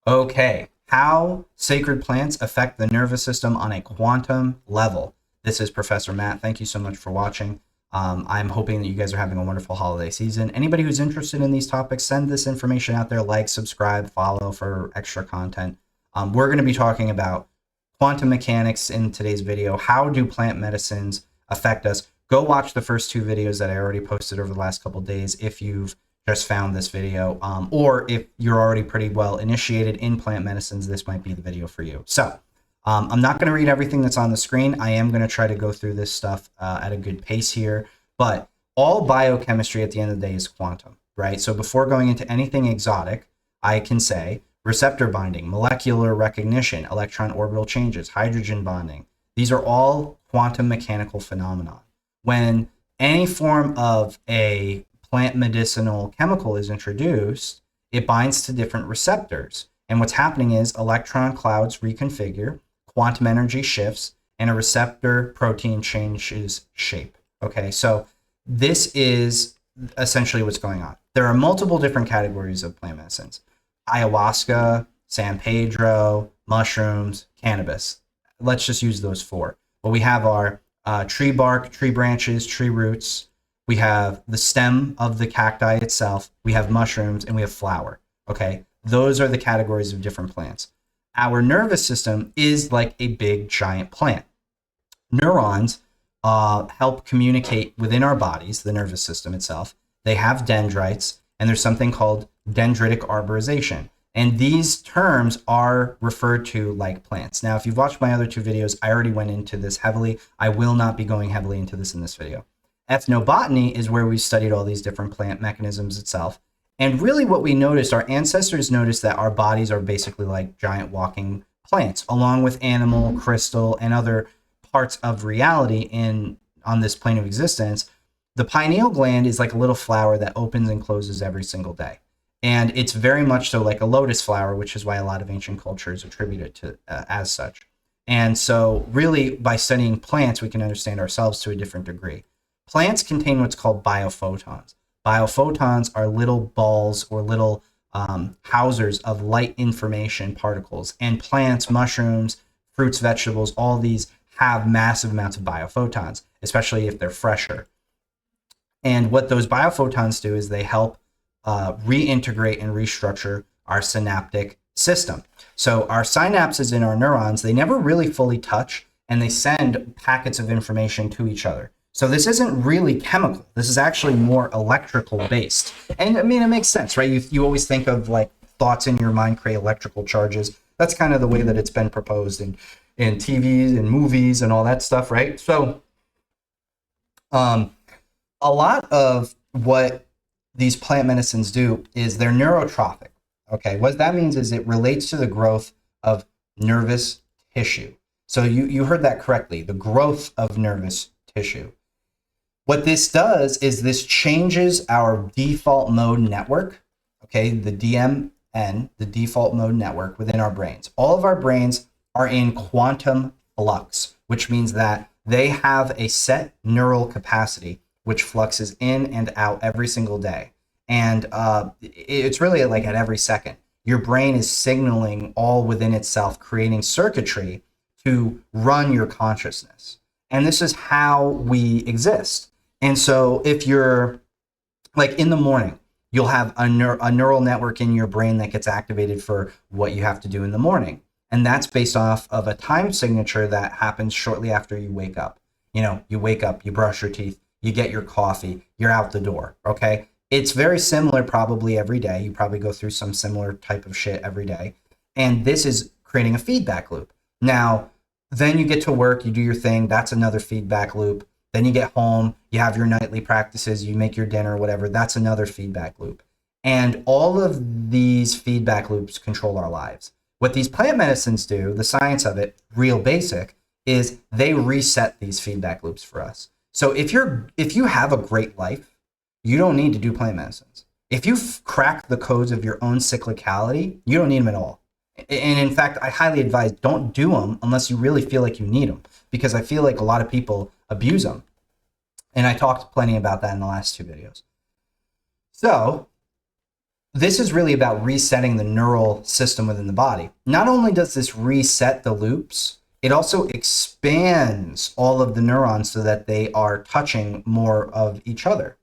Okay, how sacred plants affect the nervous system on a quantum level. This is Professor Matt. Thank you so much for watching. I'm hoping that you guys are having a wonderful holiday season. Anybody who's interested in these topics, send this information out there. Like, subscribe, follow for extra content. We're going to be talking about quantum mechanics in today's video. How do plant medicines affect us? Go watch the first two videos that I already posted over the last couple days if you've just found this video, or if you're already pretty well initiated in plant medicines, this might be the video for you. So I'm not going to read everything that's on the screen. I am going to try to go through this stuff at a good pace here, but all biochemistry at the end of the day is quantum, right? So before going into anything exotic, I can say receptor binding, molecular recognition, electron orbital changes, hydrogen bonding. These are all quantum mechanical phenomena. When any form of a plant medicinal chemical is introduced, it binds to different receptors. And what's happening is electron clouds reconfigure, quantum energy shifts, and a receptor protein changes shape. Okay, so this is essentially what's going on. There are multiple different categories of plant medicines. Ayahuasca, San Pedro, mushrooms, cannabis. Let's just use those four. What we have are tree bark, tree branches, tree roots. We have the stem of the cacti itself, we have mushrooms, and we have flower, okay? Those are the categories of different plants. Our nervous system is like a big, giant plant. Neurons help communicate within our bodies, the nervous system itself. They have dendrites, and there's something called dendritic arborization. And these terms are referred to like plants. Now, if you've watched my other two videos, I already went into this heavily. I will not be going heavily into this in this video. Ethnobotany is where we studied all these different plant mechanisms itself. And really what we noticed, our ancestors noticed that our bodies are basically like giant walking plants, along with animal, crystal, and other parts of reality on this plane of existence. The pineal gland is like a little flower that opens and closes every single day. And it's very much so like a lotus flower, which is why a lot of ancient cultures attribute it to as such. And so really by studying plants, we can understand ourselves to a different degree. Plants contain what's called biophotons. Biophotons are little balls or little housers of light information particles. And plants, mushrooms, fruits, vegetables, all these have massive amounts of biophotons, especially if they're fresher. And what those biophotons do is they help reintegrate and restructure our synaptic system. So our synapses in our neurons, they never really fully touch, and they send packets of information to each other. So this isn't really chemical. This is actually more electrical based. And I mean, it makes sense, right? You always think of like thoughts in your mind create electrical charges. That's kind of the way that it's been proposed in TVs and movies and all that stuff, right? So a lot of what these plant medicines do is they're neurotrophic. Okay, what that means is it relates to the growth of nervous tissue. So you heard that correctly, the growth of nervous tissue. What this does is this changes our default mode network, okay, the DMN, the default mode network within our brains. All of our brains are in quantum flux, which means that they have a set neural capacity which fluxes in and out every single day. And it's really like at every second. Your brain is signaling all within itself, creating circuitry to run your consciousness. And this is how we exist. And so if you're like in the morning, you'll have a neural network in your brain that gets activated for what you have to do in the morning. And that's based off of a time signature that happens shortly after you wake up. You know, you wake up, you brush your teeth, you get your coffee, you're out the door, okay? It's very similar probably every day. You probably go through some similar type of shit every day. And this is creating a feedback loop. Now, then you get to work, you do your thing, that's another feedback loop. Then you get home, you have your nightly practices, you make your dinner, whatever, that's another feedback loop. And all of these feedback loops control our lives. What these plant medicines do, the science of it, real basic, is they reset these feedback loops for us. So if you have a great life, you don't need to do plant medicines. If you've cracked the codes of your own cyclicality, you don't need them at all. And in fact, I highly advise don't do them unless you really feel like you need them, because I feel like a lot of people abuse them. And I talked plenty about that in the last two videos. So this is really about resetting the neural system within the body. Not only does this reset the loops, it also expands all of the neurons so that they are touching more of each other.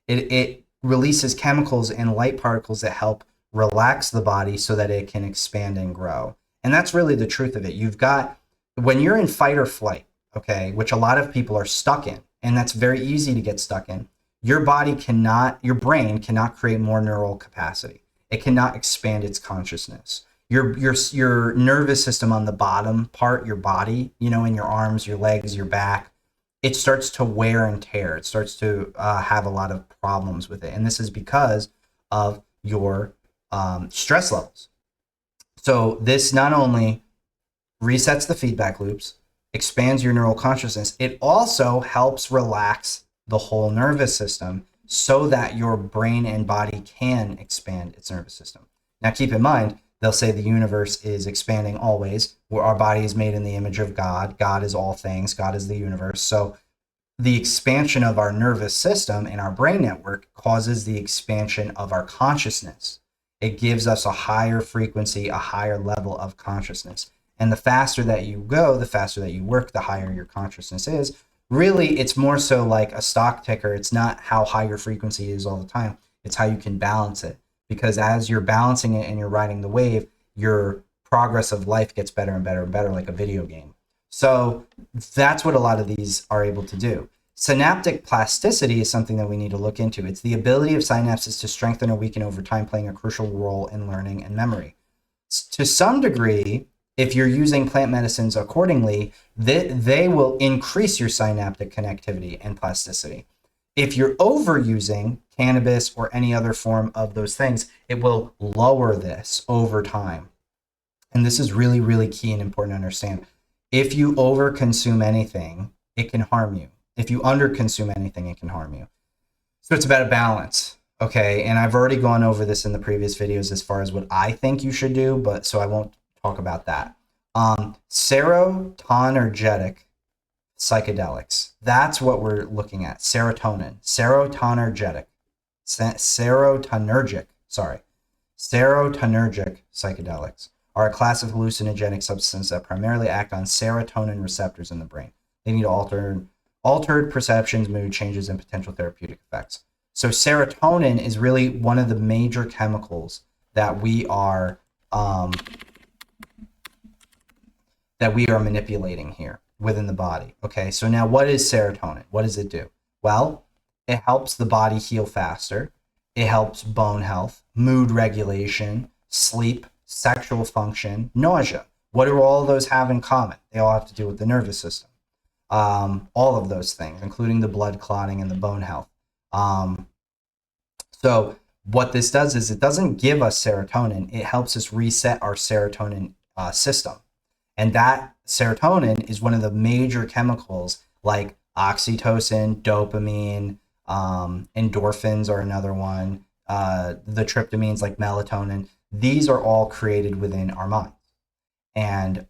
It releases chemicals and light particles that help relax the body so that it can expand and grow. And that's really the truth of it. You've got, when you're in fight or flight, okay, which a lot of people are stuck in, and that's very easy to get stuck in, your brain cannot create more neural capacity. It cannot expand its consciousness. Your nervous system on the bottom part, your body, in your arms, your legs, your back, it starts to wear and tear. It starts to have a lot of problems with it. And this is because of your stress levels. So this not only resets the feedback loops, expands your neural consciousness, it also helps relax the whole nervous system so that your brain and body can expand its nervous system. Now, keep in mind, they'll say the universe is expanding always. Where our body is made in the image of God. God is all things. God is the universe. So the expansion of our nervous system and our brain network causes the expansion of our consciousness. It gives us a higher frequency, a higher level of consciousness. And the faster that you go, the faster that you work, the higher your consciousness is. Really, it's more so like a stock ticker. It's not how high your frequency is all the time. It's how you can balance it. Because as you're balancing it and you're riding the wave, your progress of life gets better and better and better, like a video game. So that's what a lot of these are able to do. Synaptic plasticity is something that we need to look into. It's the ability of synapses to strengthen or weaken over time, playing a crucial role in learning and memory. To some degree, if you're using plant medicines accordingly, they will increase your synaptic connectivity and plasticity. If you're overusing cannabis or any other form of those things, it will lower this over time. And this is really, really key and important to understand. If you overconsume anything, it can harm you. If you underconsume anything, it can harm you. So it's about a balance, okay? And I've already gone over this in the previous videos as far as what I think you should do, but so I won't talk about that. Serotonergic psychedelics. That's what we're looking at. Serotonergic psychedelics are a class of hallucinogenic substances that primarily act on serotonin receptors in the brain, leading to altered perceptions, mood changes, and potential therapeutic effects. So serotonin is really one of the major chemicals that we are manipulating here within the body. Okay, so now what is serotonin? What does it do? Well, it helps the body heal faster. It helps bone health, mood regulation, sleep, sexual function, nausea. What do all of those have in common? They all have to do with the nervous system. All of those things, including the blood clotting and the bone health. So what this does is it doesn't give us serotonin. It helps us reset our serotonin system. And that serotonin is one of the major chemicals like oxytocin, dopamine, endorphins are another one, the tryptamines like melatonin. These are all created within our mind. And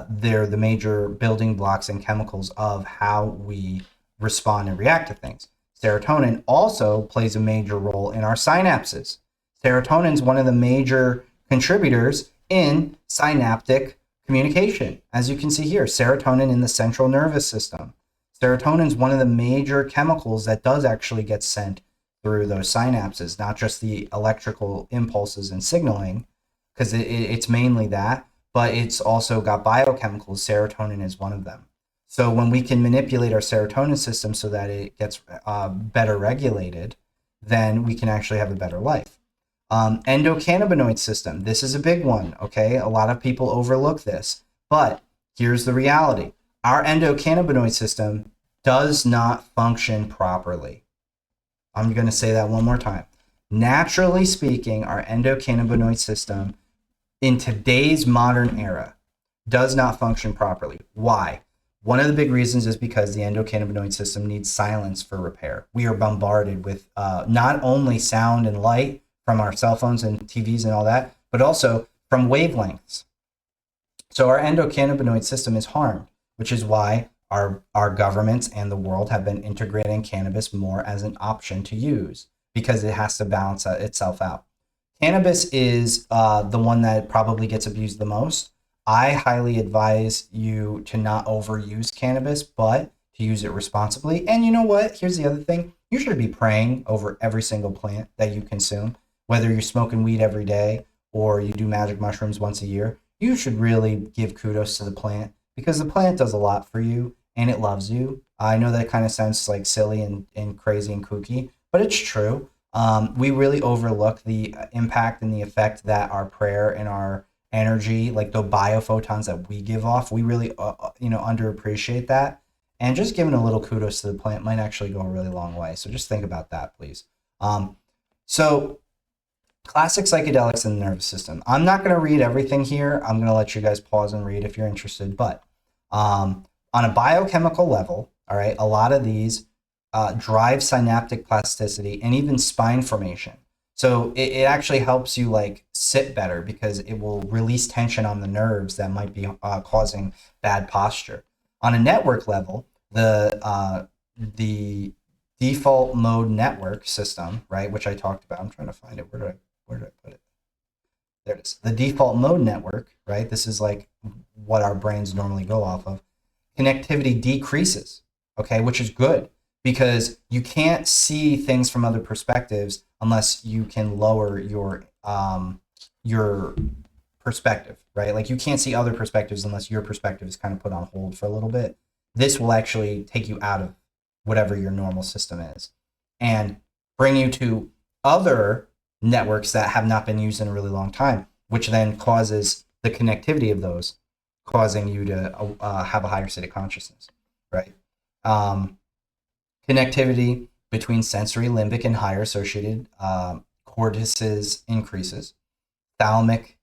they're the major building blocks and chemicals of how we respond and react to things. Serotonin also plays a major role in our synapses. Serotonin is one of the major contributors in synaptic communication. As you can see here, serotonin in the central nervous system. Serotonin is one of the major chemicals that does actually get sent through those synapses, not just the electrical impulses and signaling, because it's mainly that, but it's also got biochemicals. Serotonin is one of them. So when we can manipulate our serotonin system so that it gets better regulated, then we can actually have a better life. Endocannabinoid system. This is a big one, okay? A lot of people overlook this, but here's the reality. Our endocannabinoid system does not function properly. I'm going to say that one more time. Naturally speaking, our endocannabinoid system in today's modern era does not function properly. Why? One of the big reasons is because the endocannabinoid system needs silence for repair. We are bombarded with not only sound and light from our cell phones and TVs and all that, but also from wavelengths. So our endocannabinoid system is harmed, which is why our governments and the world have been integrating cannabis more as an option to use, because it has to balance itself out. Cannabis is the one that probably gets abused the most. I highly advise you to not overuse cannabis, but to use it responsibly. And you know what? Here's the other thing. You should be praying over every single plant that you consume, whether you're smoking weed every day or you do magic mushrooms once a year. You should really give kudos to the plant because the plant does a lot for you and it loves you. I know that kind of sounds like silly and crazy and kooky, but it's true. We really overlook the impact and the effect that our prayer and our energy, like the biophotons that we give off, we really, underappreciate that. And just giving a little kudos to the plant might actually go a really long way. So just think about that, please. So classic psychedelics in the nervous system. I'm not going to read everything here. I'm going to let you guys pause and read if you're interested. But on a biochemical level, all right, a lot of these drive synaptic plasticity and even spine formation. So it actually helps you like sit better because it will release tension on the nerves that might be causing bad posture. On a network level, the default mode network system, right, which I talked about. I'm trying to find it. Where did I put it? There it is. The default mode network, right? This is like what our brains normally go off of. Connectivity decreases, okay, which is good because you can't see things from other perspectives unless you can lower your perspective, right? Like you can't see other perspectives unless your perspective is kind of put on hold for a little bit. This will actually take you out of whatever your normal system is and bring you to other networks that have not been used in a really long time, which then causes the connectivity of those, causing you to have a higher state of consciousness, right? Connectivity between sensory, limbic, and higher associated cortices increases. Thalamic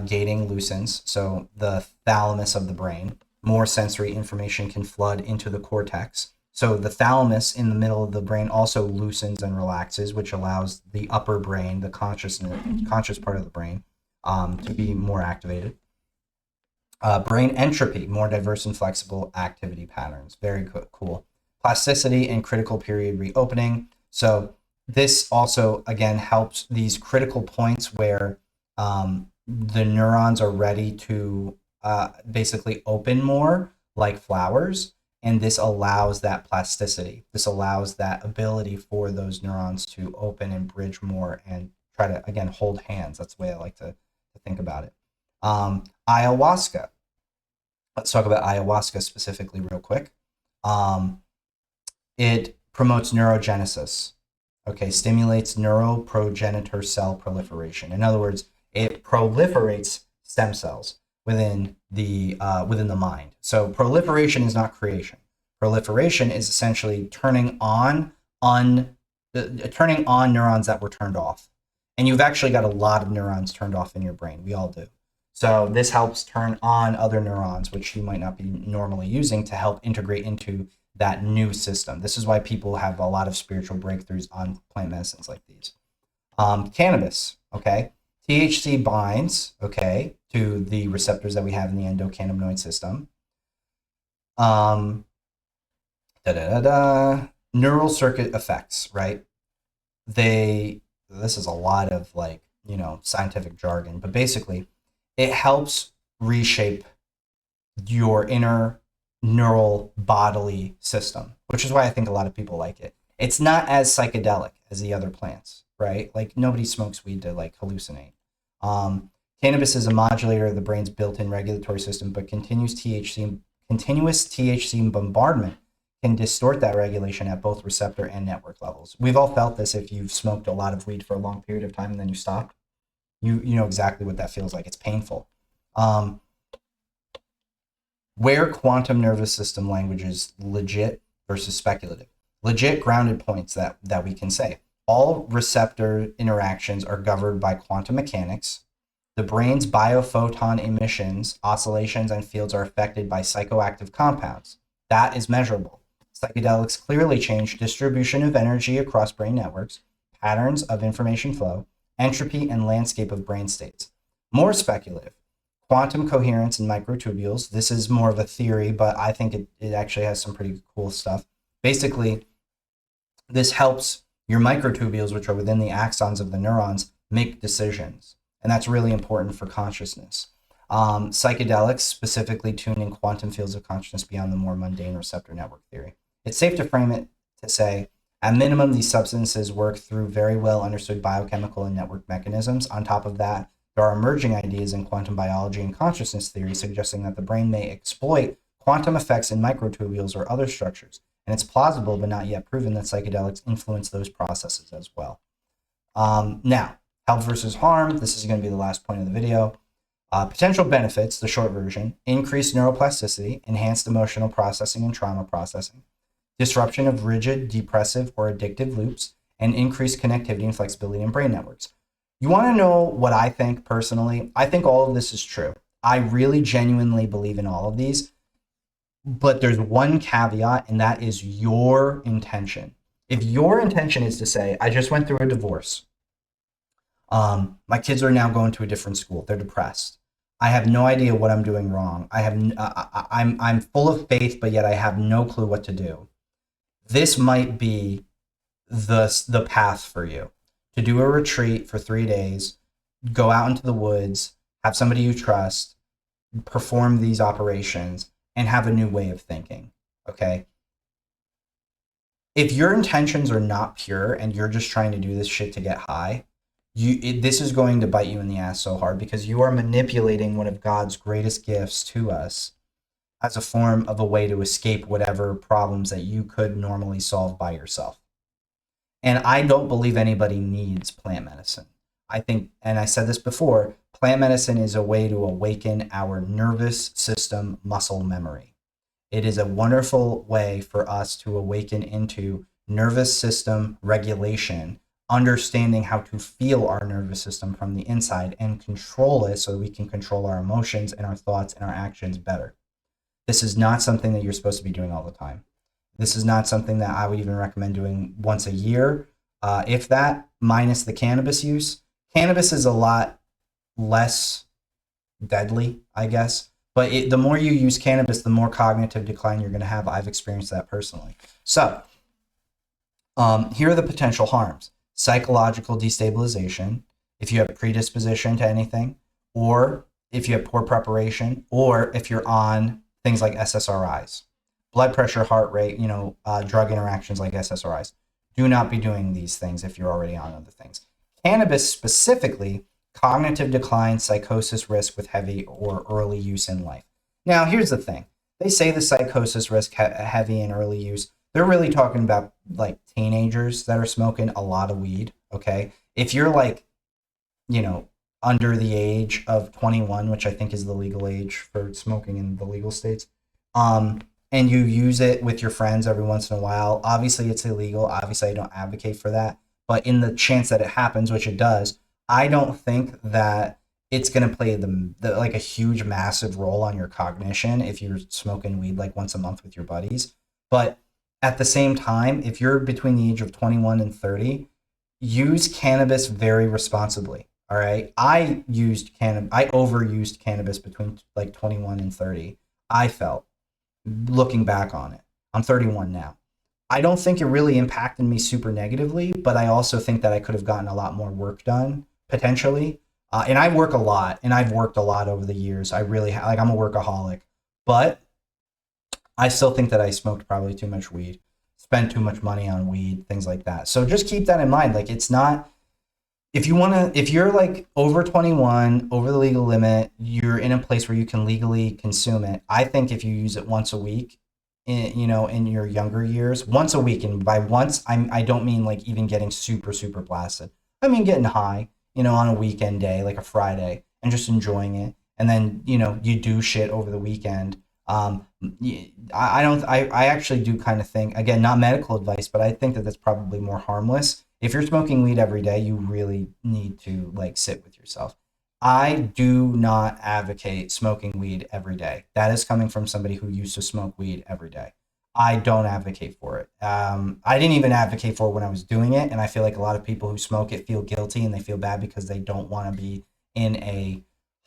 gating loosens, so the thalamus of the brain. More sensory information can flood into the cortex. So the thalamus in the middle of the brain also loosens and relaxes, which allows the upper brain, the conscious part of the brain, to be more activated. Brain entropy, more diverse and flexible activity patterns. Very cool. Plasticity and critical period reopening. So this also, again, helps these critical points where the neurons are ready to basically open more like flowers. And this allows that plasticity. This allows that ability for those neurons to open and bridge more and try to, again, hold hands. That's the way I like to think about it. Ayahuasca. Let's talk about ayahuasca specifically real quick. It promotes neurogenesis. Okay, stimulates neuroprogenitor cell proliferation. In other words, it proliferates stem cells within the mind. So proliferation is not creation. Proliferation is essentially turning on neurons that were turned off. And you've actually got a lot of neurons turned off in your brain. We all do. So this helps turn on other neurons, which you might not be normally using to help integrate into that new system. This is why people have a lot of spiritual breakthroughs on plant medicines like these. Cannabis, okay? THC binds, okay, to the receptors that we have in the endocannabinoid system. Neural circuit effects, right? This is a lot of like, scientific jargon, but basically it helps reshape your inner neural bodily system, which is why I think a lot of people like it. It's not as psychedelic as the other plants, right? Like nobody smokes weed to like hallucinate. Cannabis is a modulator of the brain's built-in regulatory system, but continuous THC bombardment can distort that regulation at both receptor and network levels. We've all felt this if you've smoked a lot of weed for a long period of time and then you stop. You know exactly what that feels like. It's painful. Where quantum nervous system language is legit versus speculative. Legit grounded points that we can say. All receptor interactions are governed by quantum mechanics. The brain's biophoton emissions, oscillations, and fields are affected by psychoactive compounds. That is measurable. Psychedelics clearly change distribution of energy across brain networks, patterns of information flow, entropy, and landscape of brain states. More speculative. Quantum coherence in microtubules. This is more of a theory, but I think it actually has some pretty cool stuff. Basically, this helps your microtubules, which are within the axons of the neurons, make decisions. And that's really important for consciousness. Psychedelics specifically tune in quantum fields of consciousness beyond the more mundane receptor network theory. It's safe to frame it to say, at minimum, these substances work through very well understood biochemical and network mechanisms. On top of that, there are emerging ideas in quantum biology and consciousness theory suggesting that the brain may exploit quantum effects in microtubules or other structures. And it's plausible, but not yet proven, that psychedelics influence those processes as well. Now, health versus harm. This is going to be the last point of the video. Potential benefits, the short version: increased neuroplasticity, enhanced emotional processing and trauma processing, disruption of rigid, depressive, or addictive loops, and increased connectivity and flexibility in brain networks. You want to know what I think personally? I think all of this is true. I really genuinely believe in all of these, but there's one caveat, and that is your intention. If your intention is to say, I just went through a divorce, my kids are now going to a different school, they're depressed, I have no idea what I'm doing wrong, I'm full of faith, but yet I have no clue what to do, this might be the path for you. To do a retreat for 3 days, go out into the woods, have somebody you trust, perform these operations, and have a new way of thinking, okay? If your intentions are not pure and you're just trying to do this shit to get high, this is going to bite you in the ass so hard, because you are manipulating one of God's greatest gifts to us as a form of a way to escape whatever problems that you could normally solve by yourself. And I don't believe anybody needs plant medicine. I think, and I said this before, plant medicine is a way to awaken our nervous system muscle memory. It is a wonderful way for us to awaken into nervous system regulation, understanding how to feel our nervous system from the inside and control it so that we can control our emotions and our thoughts and our actions better. This is not something that you're supposed to be doing all the time. This is not something that I would even recommend doing once a year, if that, minus the cannabis use. Cannabis is a lot less deadly, I guess. But the more you use cannabis, the more cognitive decline you're going to have. I've experienced that personally. So here are the potential harms. Psychological destabilization, if you have predisposition to anything, or if you have poor preparation, or if you're on things like SSRIs. Blood pressure, heart rate, drug interactions like SSRIs. Do not be doing these things if you're already on other things. Cannabis specifically, cognitive decline, psychosis risk with heavy or early use in life. Now, here's the thing. They say the psychosis risk heavy and early use. They're really talking about like teenagers that are smoking a lot of weed, okay? If you're like, under the age of 21, which I think is the legal age for smoking in the legal states, and you use it with your friends every once in a while, obviously it's illegal. Obviously, I don't advocate for that. But in the chance that it happens, which it does, I don't think that it's going to play like a huge, massive role on your cognition if you're smoking weed like once a month with your buddies. But at the same time, if you're between the age of 21 and 30, use cannabis very responsibly. All right. I overused cannabis between like 21 and 30. I felt, looking back on it. I'm 31 now. I don't think it really impacted me super negatively, but I also think that I could have gotten a lot more work done potentially. And I work a lot, and I've worked a lot over the years. I really I'm a workaholic, but I still think that I smoked probably too much weed, spent too much money on weed, things like that. So just keep that in mind. Like, it's not, if you're like over 21, over the legal limit, you're in a place where you can legally consume it. I think if you use it once a week, in your younger years, once a week, and by once, I don't mean like even getting super, super blasted. I mean getting high, on a weekend day, like a Friday, and just enjoying it. And then, you do shit over the weekend. I actually do kind of think, again, not medical advice, but I think that that's probably more harmless. If you're smoking weed every day, you really need to like sit with yourself. I do not advocate smoking weed every day. That is coming from somebody who used to smoke weed every day. I don't advocate for it. I didn't even advocate for it when I was doing it, and I feel like a lot of people who smoke it feel guilty and they feel bad because they don't want to be in a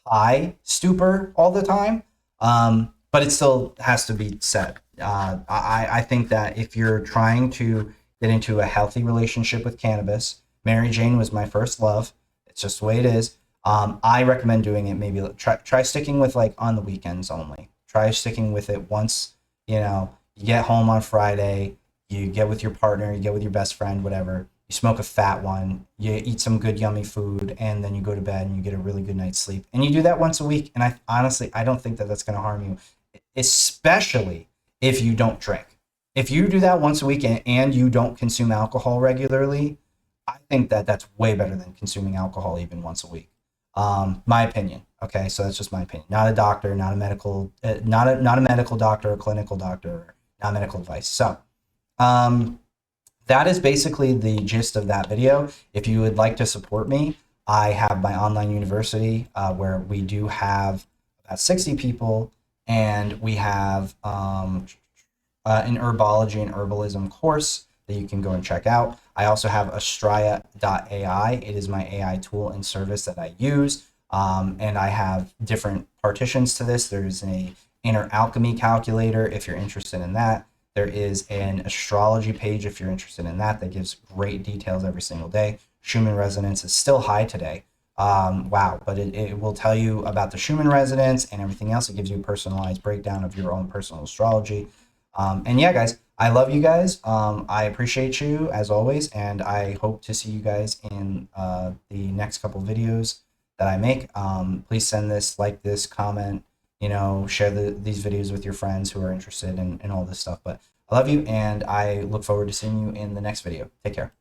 high stupor all the time. But it still has to be said. I think that if you're trying to get into a healthy relationship with cannabis, Mary Jane was my first love. It's just the way it is. I recommend doing it. Maybe try sticking with like on the weekends only. Try sticking with it once, you get home on Friday, you get with your partner, you get with your best friend, whatever. You smoke a fat one, you eat some good yummy food, and then you go to bed and you get a really good night's sleep. And you do that once a week. And I honestly, I don't think that that's going to harm you, especially if you don't drink. If you do that once a week and you don't consume alcohol regularly, I think that that's way better than consuming alcohol even once a week. My opinion. Okay, so that's just my opinion. Not a doctor, not a medical, not a medical doctor, a clinical doctor, not medical advice. So, that is basically the gist of that video. If you would like to support me, I have my online university where we do have about 60 people, and we have an herbology and herbalism course that you can go and check out. I also have teampsycosmos.ai. It is my AI tool and service that I use. And I have different partitions to this. There's an inner alchemy calculator if you're interested in that. There is an astrology page if you're interested in that gives great details every single day. Schumann resonance is still high today. Wow, but it will tell you about the Schumann resonance and everything else. It gives you a personalized breakdown of your own personal astrology. And yeah, guys, I love you guys. I appreciate you as always, and I hope to see you guys in the next couple videos that I make. Please send this, like this, comment, share these videos with your friends who are interested in all this stuff. But I love you, and I look forward to seeing you in the next video. Take care.